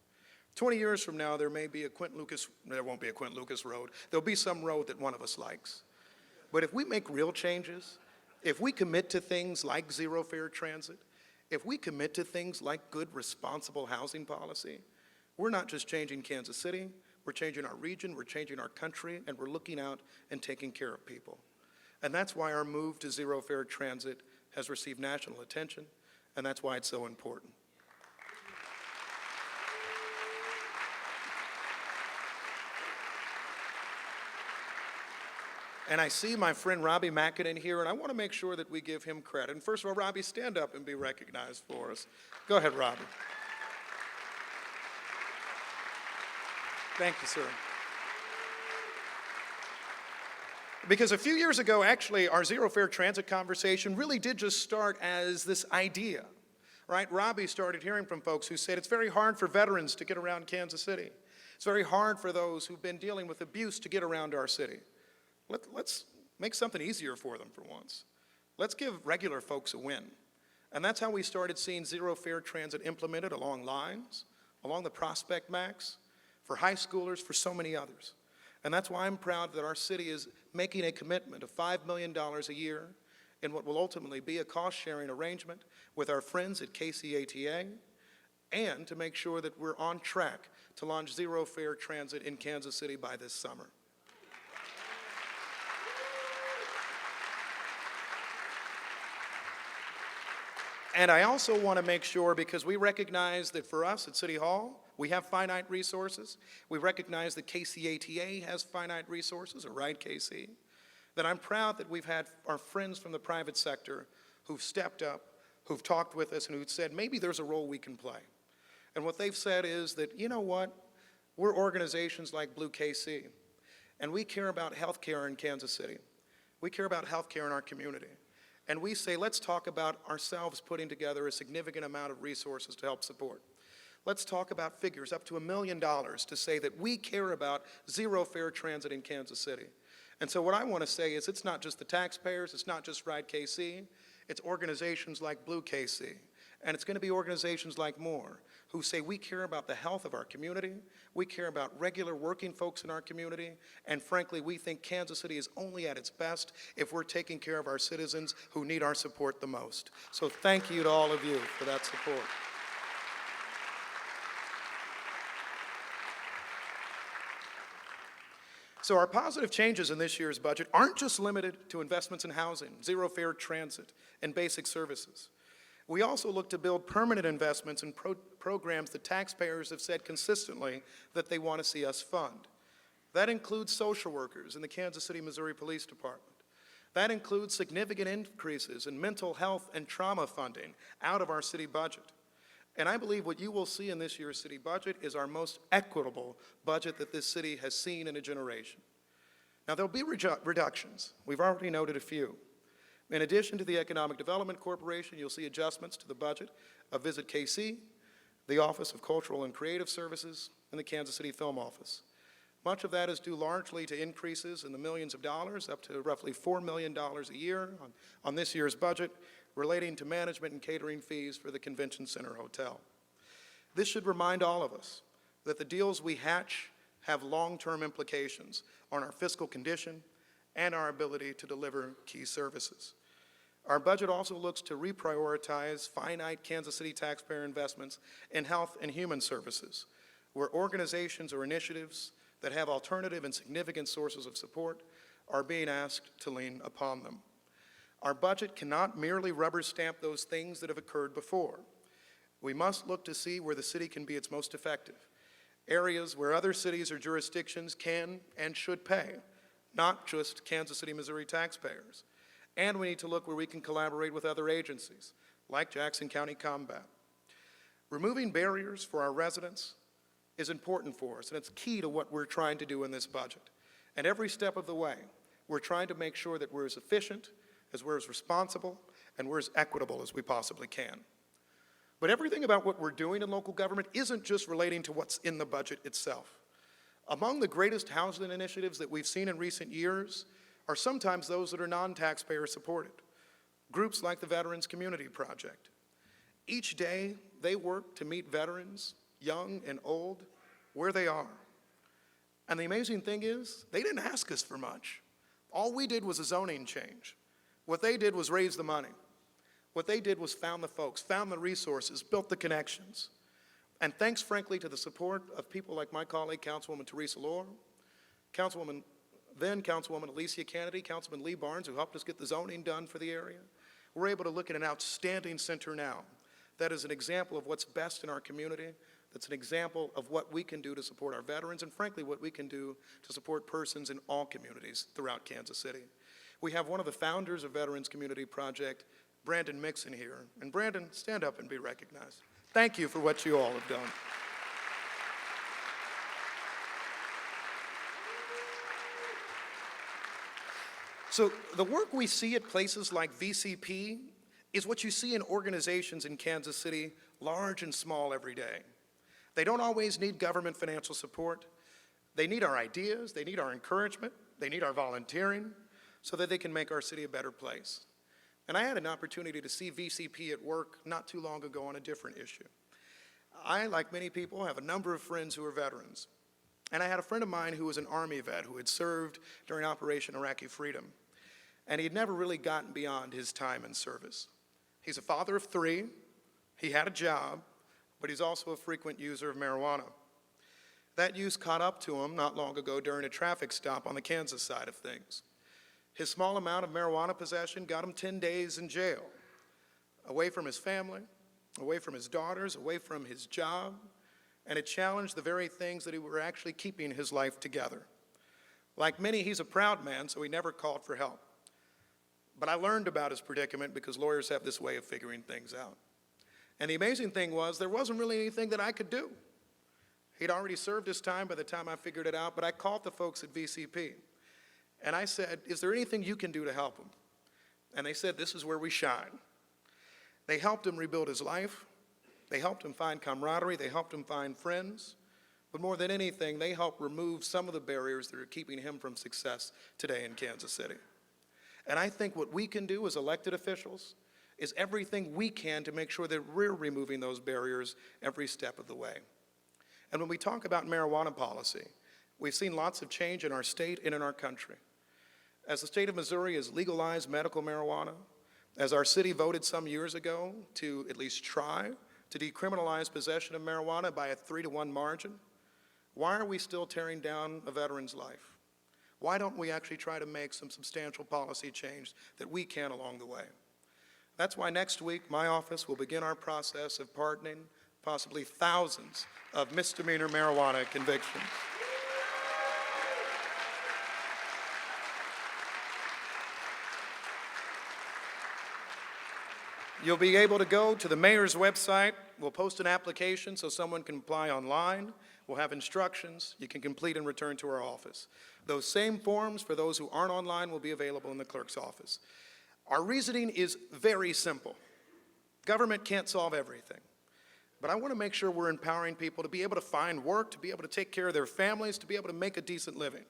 20 years from now, there won't be a Quint Lucas road. There'll be some road that one of us likes. But if we make real changes, if we commit to things like zero fare transit, if we commit to things like good, responsible housing policy, we're not just changing Kansas City, we're changing our region, we're changing our country, and we're looking out and taking care of people. And that's why our move to zero fare transit has received national attention, and that's why it's so important. And I see my friend Robbie Mackin here, and I want to make sure that we give him credit. And first of all, Robbie, stand up and be recognized for us. Go ahead, Robbie. Thank you, sir. Because a few years ago, actually, our zero fare transit conversation really did just start as this idea, right? Robbie started hearing from folks who said it's very hard for veterans to get around Kansas City. It's very hard for those who've been dealing with abuse to get around our city. Let's make something easier for them for once. Let's give regular folks a win. And that's how we started seeing zero fare transit implemented along lines, along the Prospect Max, for high schoolers, for so many others. And that's why I'm proud that our city is making a commitment of $5 million a year in what will ultimately be a cost-sharing arrangement with our friends at KCATA, and to make sure that we're on track to launch zero fare transit in Kansas City by this summer. And I also want to make sure, because we recognize that for us at City Hall, we have finite resources. We recognize that KCATA has finite resources, or Ride KC, that I'm proud that we've had our friends from the private sector who've stepped up, who've talked with us, and who've said, maybe there's a role we can play. And what they've said is that, you know what, we're organizations like Blue KC, and we care about healthcare in Kansas City. We care about healthcare in our community. And we say, let's talk about ourselves putting together a significant amount of resources to help support. Let's talk about figures up to $1 million to say that we care about zero fare transit in Kansas City. And so what I want to say is it's not just the taxpayers, it's not just Ride KC, it's organizations like Blue KC, and it's going to be organizations like more who say we care about the health of our community, we care about regular working folks in our community, and frankly, we think Kansas City is only at its best if we're taking care of our citizens who need our support the most. So thank you to all of you for that support. So our positive changes in this year's budget aren't just limited to investments in housing, zero fare transit, and basic services. We also look to build permanent investments in programs that taxpayers have said consistently that they want to see us fund. That includes social workers in the Kansas City, Missouri Police Department. That includes significant increases in mental health and trauma funding out of our city budget. And I believe what you will see in this year's city budget is our most equitable budget that this city has seen in a generation. Now, there'll be reductions. We've already noted a few. In addition to the Economic Development Corporation, you'll see adjustments to the budget of Visit KC, the Office of Cultural and Creative Services, and the Kansas City Film Office. Much of that is due largely to increases in the millions of dollars, up to roughly $4 million a year on this year's budget, relating to management and catering fees for the Convention Center Hotel. This should remind all of us that the deals we hatch have long-term implications on our fiscal condition and our ability to deliver key services. Our budget also looks to reprioritize finite Kansas City taxpayer investments in health and human services, where organizations or initiatives that have alternative and significant sources of support are being asked to lean upon them. Our budget cannot merely rubber stamp those things that have occurred before. We must look to see where the city can be its most effective, areas where other cities or jurisdictions can and should pay, not just Kansas City, Missouri taxpayers. And we need to look where we can collaborate with other agencies, like Jackson County Combat. Removing barriers for our residents is important for us, and it's key to what we're trying to do in this budget. And every step of the way, we're trying to make sure that we're as efficient, as we're as responsible, and we're as equitable as we possibly can. But everything about what we're doing in local government isn't just relating to what's in the budget itself. Among the greatest housing initiatives that we've seen in recent years are sometimes those that are non-taxpayer supported. Groups like the Veterans Community Project. Each day, they work to meet veterans, young and old, where they are. And the amazing thing is, they didn't ask us for much. All we did was a zoning change. What they did was raise the money. What they did was found the folks, found the resources, built the connections. And thanks, frankly, to the support of people like my colleague, Councilwoman Teresa Lohr, then Councilwoman Alicia Kennedy, Councilman Lee Barnes, who helped us get the zoning done for the area, we're able to look at an outstanding center now that is an example of what's best in our community, that's an example of what we can do to support our veterans, and frankly, what we can do to support persons in all communities throughout Kansas City. We have one of the founders of Veterans Community Project, Brandon Mixon, here. And Brandon, stand up and be recognized. Thank you for what you all have done. So the work we see at places like VCP is what you see in organizations in Kansas City, large and small, every day. They don't always need government financial support. They need our ideas, they need our encouragement, they need our volunteering, so that they can make our city a better place. And I had an opportunity to see VCP at work not too long ago on a different issue. I, like many people, have a number of friends who are veterans. And I had a friend of mine who was an Army vet who had served during Operation Iraqi Freedom. And he had never really gotten beyond his time in service. He's a father of 3, he had a job, but he's also a frequent user of marijuana. That use caught up to him not long ago during a traffic stop on the Kansas side of things. His small amount of marijuana possession got him 10 days in jail, away from his family, away from his daughters, away from his job, and it challenged the very things that were actually keeping his life together. Like many, he's a proud man, so he never called for help. But I learned about his predicament because lawyers have this way of figuring things out. And the amazing thing was, there wasn't really anything that I could do. He'd already served his time by the time I figured it out, but I called the folks at VCP. And I said, is there anything you can do to help him? And they said, this is where we shine. They helped him rebuild his life. They helped him find camaraderie, they helped him find friends, but more than anything, they helped remove some of the barriers that are keeping him from success today in Kansas City. And I think what we can do as elected officials is everything we can to make sure that we're removing those barriers every step of the way. And when we talk about marijuana policy, we've seen lots of change in our state and in our country. As the state of Missouri has legalized medical marijuana, as our city voted some years ago to at least try to decriminalize possession of marijuana by a 3-to-1 margin, why are we still tearing down a veteran's life? Why don't we actually try to make some substantial policy change that we can along the way? That's why next week my office will begin our process of pardoning possibly thousands of misdemeanor marijuana convictions. You'll be able to go to the mayor's website. We'll post an application so someone can apply online. We'll have instructions you can complete and return to our office. Those same forms for those who aren't online will be available in the clerk's office. Our reasoning is very simple. Government can't solve everything. But I want to make sure we're empowering people to be able to find work, to be able to take care of their families, to be able to make a decent living.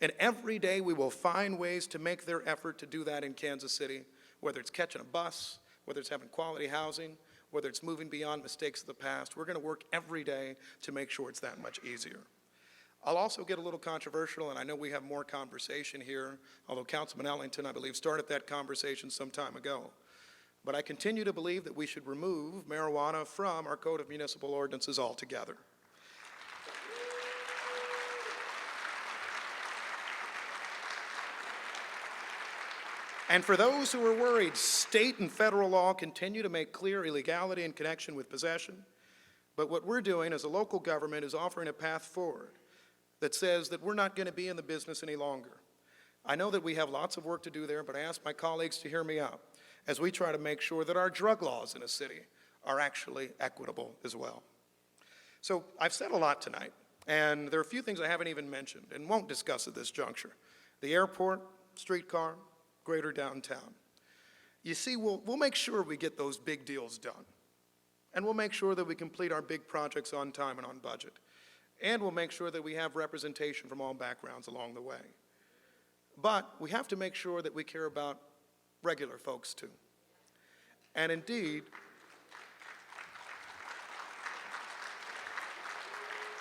And every day we will find ways to make their effort to do that in Kansas City, whether it's catching a bus, whether it's having quality housing, whether it's moving beyond mistakes of the past. We're going to work every day to make sure it's that much easier. I'll also get a little controversial, and I know we have more conversation here, although Councilman Ellington, I believe, started that conversation some time ago. But I continue to believe that we should remove marijuana from our Code of Municipal Ordinances altogether. And for those who are worried, state and federal law continue to make clear illegality in connection with possession. But what we're doing as a local government is offering a path forward that says that we're not going to be in the business any longer. I know that we have lots of work to do there, but I ask my colleagues to hear me out as we try to make sure that our drug laws in a city are actually equitable as well. So I've said a lot tonight, and there are a few things I haven't even mentioned and won't discuss at this juncture. The airport, streetcar, greater downtown. You see, we'll make sure we get those big deals done. And we'll make sure that we complete our big projects on time and on budget. And we'll make sure that we have representation from all backgrounds along the way. But we have to make sure that we care about regular folks too. And indeed,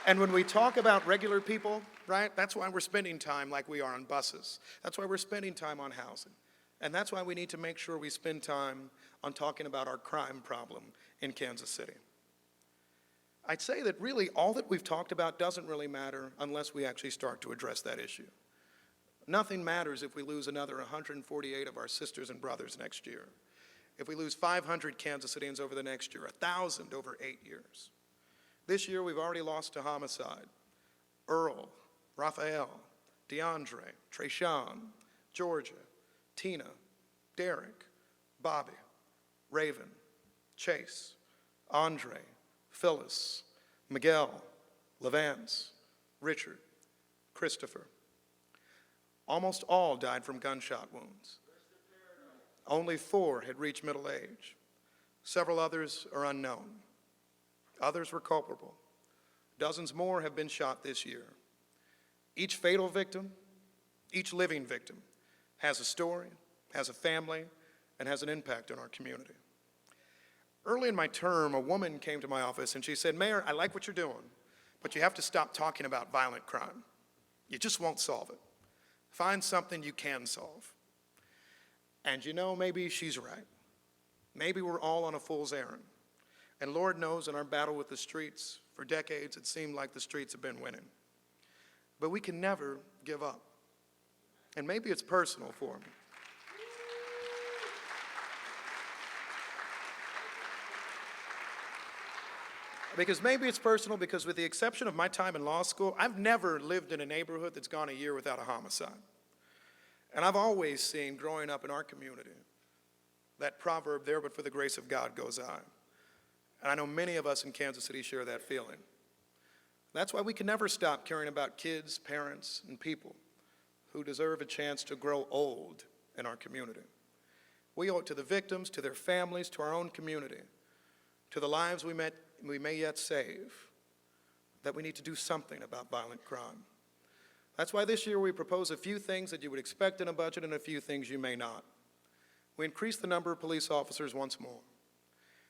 and when we talk about regular people, right, that's why we're spending time like we are on buses. That's why we're spending time on housing. And that's why we need to make sure we spend time on talking about our crime problem in Kansas City. I'd say that really all that we've talked about doesn't really matter unless we actually start to address that issue. Nothing matters if we lose another 148 of our sisters and brothers next year. If we lose 500 Kansas Cityans over the next year, 1,000 over 8 years. This year we've already lost to homicide. Earl, Raphael, DeAndre, Trayshawn, Georgia, Tina, Derek, Bobby, Raven, Chase, Andre, Phyllis, Miguel, Levance, Richard, Christopher. Almost all died from gunshot wounds. Only 4 had reached middle age. Several others are unknown. Others were culpable. Dozens more have been shot this year. Each fatal victim, each living victim, has a story, has a family, and has an impact on our community. Early in my term, a woman came to my office and she said, "Mayor, I like what you're doing, but you have to stop talking about violent crime. You just won't solve it. Find something you can solve." And you know, maybe she's right. Maybe we're all on a fool's errand. And Lord knows in our battle with the streets, for decades it seemed like the streets have been winning. But we can never give up. And maybe it's personal for me. Because maybe it's personal because with the exception of my time in law school, I've never lived in a neighborhood that's gone a year without a homicide. And I've always seen, growing up in our community, that proverb, "There but for the grace of God goes I." And I know many of us in Kansas City share that feeling. That's why we can never stop caring about kids, parents, and people who deserve a chance to grow old in our community. We owe it to the victims, to their families, to our own community, to the lives we may yet save, that we need to do something about violent crime. That's why this year we propose a few things that you would expect in a budget and a few things you may not. We increase the number of police officers once more.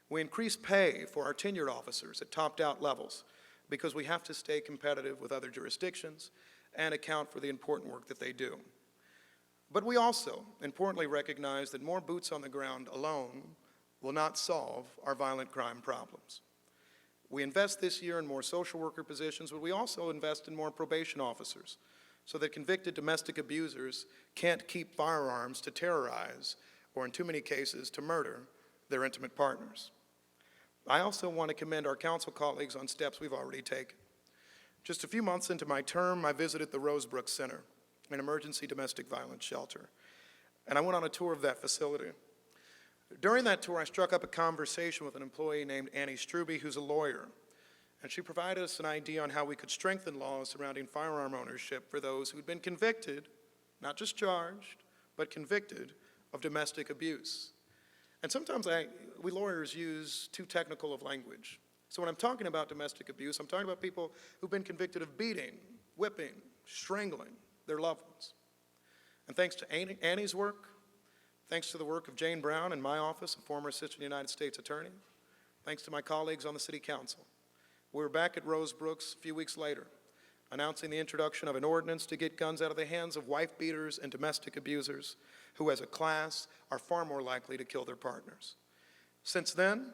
We increase pay for our tenured officers at topped-out levels because we have to stay competitive with other jurisdictions and account for the important work that they do. But we also importantly recognize that more boots on the ground alone will not solve our violent crime problems. We invest this year in more social worker positions, but we also invest in more probation officers so that convicted domestic abusers can't keep firearms to terrorize or, in too many cases, to murder their intimate partners. I also want to commend our council colleagues on steps we've already taken. Just a few months into my term, I visited the Rosebrook Center, an emergency domestic violence shelter, and I went on a tour of that facility. During that tour, I struck up a conversation with an employee named Annie Struby, who's a lawyer, and she provided us an idea on how we could strengthen laws surrounding firearm ownership for those who'd been convicted, not just charged, but convicted of domestic abuse. And sometimes we lawyers use too technical of language. So when I'm talking about domestic abuse, I'm talking about people who've been convicted of beating, whipping, strangling their loved ones. And thanks to Annie's work, thanks to the work of Jane Brown in my office, a former Assistant United States Attorney, thanks to my colleagues on the City Council, we were back at Rosebrook's a few weeks later, announcing the introduction of an ordinance to get guns out of the hands of wife beaters and domestic abusers who, as a class, are far more likely to kill their partners. Since then,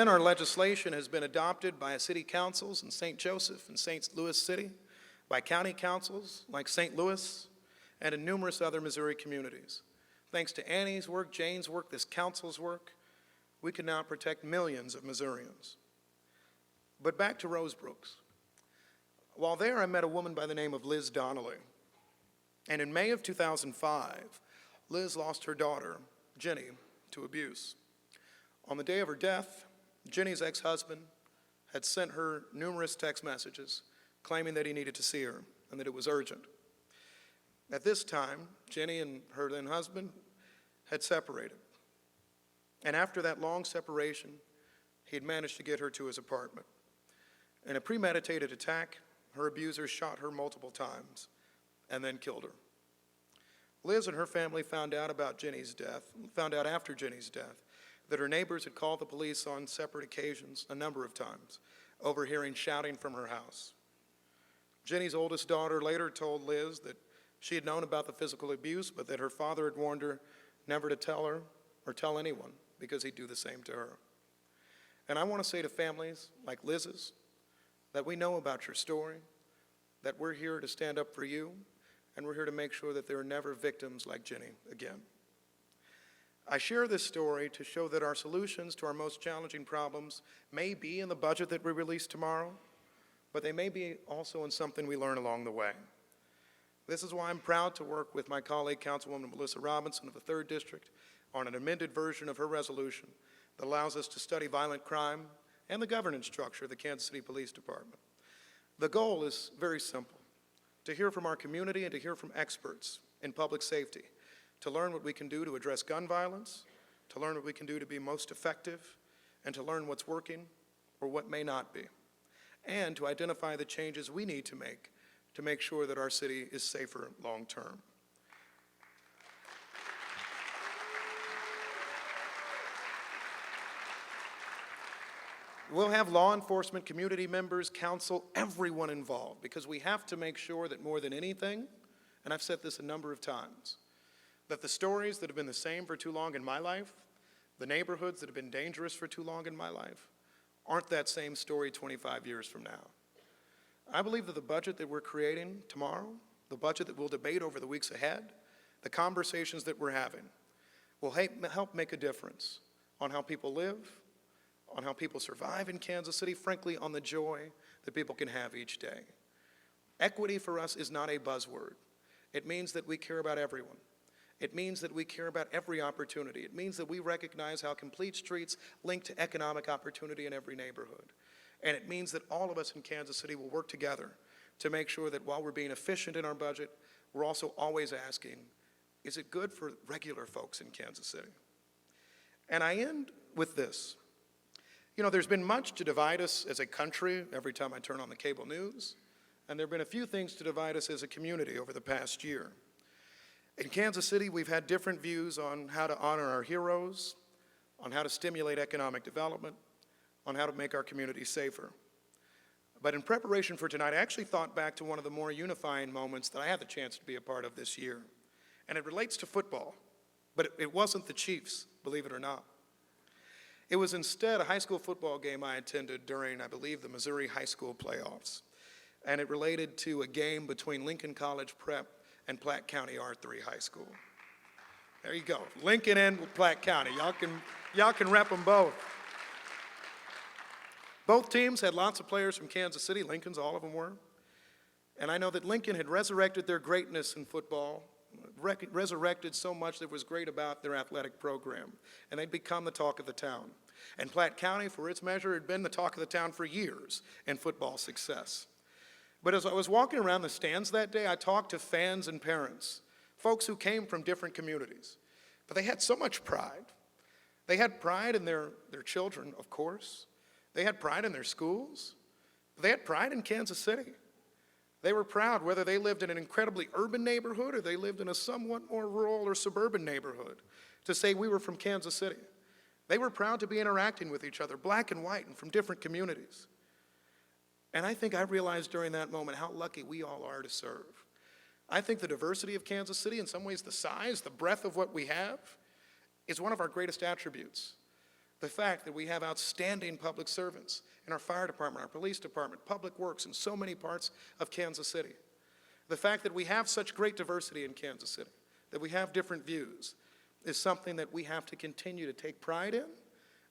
our legislation has been adopted by city councils in St. Joseph and St. Louis City, by county councils like St. Louis, and in numerous other Missouri communities. Thanks to Annie's work, Jane's work, this council's work, we can now protect millions of Missourians. But back to Rosebrook's. While there, I met a woman by the name of Liz Donnelly. And in May of 2005, Liz lost her daughter, Jenny, to abuse. On the day of her death, Jenny's ex-husband had sent her numerous text messages claiming that he needed to see her and that it was urgent. At this time, Jenny and her then husband had separated. And after that long separation, he had managed to get her to his apartment. In a premeditated attack, her abuser shot her multiple times and then killed her. Liz and her family found out after Jenny's death, that her neighbors had called the police on separate occasions a number of times, overhearing shouting from her house. Jenny's oldest daughter later told Liz that she had known about the physical abuse, but that her father had warned her never to tell her or tell anyone because he'd do the same to her. And I want to say to families like Liz's that we know about your story, that we're here to stand up for you, and we're here to make sure that there are never victims like Jenny again. I share this story to show that our solutions to our most challenging problems may be in the budget that we release tomorrow, but they may be also in something we learn along the way. This is why I'm proud to work with my colleague, Councilwoman Melissa Robinson of the 3rd District, on an amended version of her resolution that allows us to study violent crime and the governance structure of the Kansas City Police Department. The goal is very simple: to hear from our community and to hear from experts in public safety, to learn what we can do to address gun violence, to learn what we can do to be most effective, and to learn what's working or what may not be, and to identify the changes we need to make sure that our city is safer long term. We'll have law enforcement, community members, council, everyone involved, because we have to make sure that more than anything, and I've said this a number of times, that the stories that have been the same for too long in my life, the neighborhoods that have been dangerous for too long in my life, aren't that same story 25 years from now. I believe that the budget that we're creating tomorrow, the budget that we'll debate over the weeks ahead, the conversations that we're having, will help make a difference on how people live, on how people survive in Kansas City, frankly, on the joy that people can have each day. Equity for us is not a buzzword. It means that we care about everyone. It means that we care about every opportunity. It means that we recognize how complete streets link to economic opportunity in every neighborhood. And it means that all of us in Kansas City will work together to make sure that while we're being efficient in our budget, we're also always asking, is it good for regular folks in Kansas City? And I end with this. You know, there's been much to divide us as a country every time I turn on the cable news, and there have been a few things to divide us as a community over the past year. In Kansas City, we've had different views on how to honor our heroes, on how to stimulate economic development, on how to make our communities safer. But in preparation for tonight, I actually thought back to one of the more unifying moments that I had the chance to be a part of this year. And it relates to football, but it wasn't the Chiefs, believe it or not. It was instead a high school football game I attended during, I believe, the Missouri high school playoffs. And it related to a game between Lincoln College Prep and Platte County R3 High School. There you go, Lincoln and Platte County. Y'all can rep them both. Both teams had lots of players from Kansas City. Lincoln's, all of them were. And I know that Lincoln had resurrected their greatness in football, resurrected so much that was great about their athletic program, and they'd become the talk of the town. And Platte County, for its measure, had been the talk of the town for years in football success. But as I was walking around the stands that day, I talked to fans and parents, folks who came from different communities, but they had so much pride. They had pride in their children, of course. They had pride in their schools. They had pride in Kansas City. They were proud whether they lived in an incredibly urban neighborhood or they lived in a somewhat more rural or suburban neighborhood to say we were from Kansas City. They were proud to be interacting with each other, black and white and from different communities. And I think I realized during that moment how lucky we all are to serve. I think the diversity of Kansas City, in some ways the size, the breadth of what we have, is one of our greatest attributes. The fact that we have outstanding public servants in our fire department, our police department, public works, in so many parts of Kansas City. The fact that we have such great diversity in Kansas City, that we have different views, is something that we have to continue to take pride in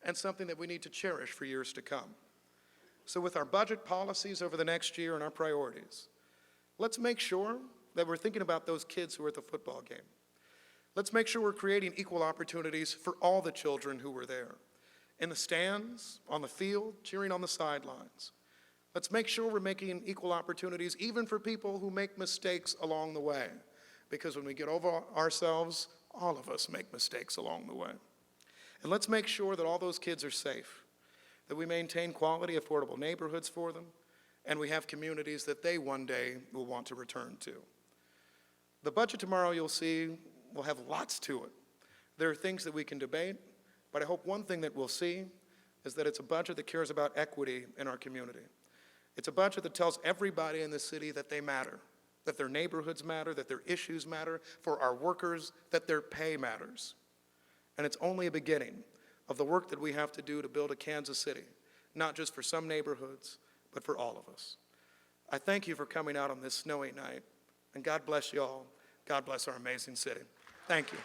and something that we need to cherish for years to come. So with our budget policies over the next year and our priorities, let's make sure that we're thinking about those kids who are at the football game. Let's make sure we're creating equal opportunities for all the children who were there, in the stands, on the field, cheering on the sidelines. Let's make sure we're making equal opportunities even for people who make mistakes along the way, because when we get over ourselves, all of us make mistakes along the way. And let's make sure that all those kids are safe, that we maintain quality, affordable neighborhoods for them, and we have communities that they one day will want to return to. The budget tomorrow, you'll see, will have lots to it. There are things that we can debate, but I hope one thing that we'll see is that it's a budget that cares about equity in our community. It's a budget that tells everybody in the city that they matter, that their neighborhoods matter, that their issues matter, for our workers, that their pay matters. And it's only a beginning of the work that we have to do to build a Kansas City, not just for some neighborhoods, but for all of us. I thank you for coming out on this snowy night, and God bless you all. God bless our amazing city. Thank you.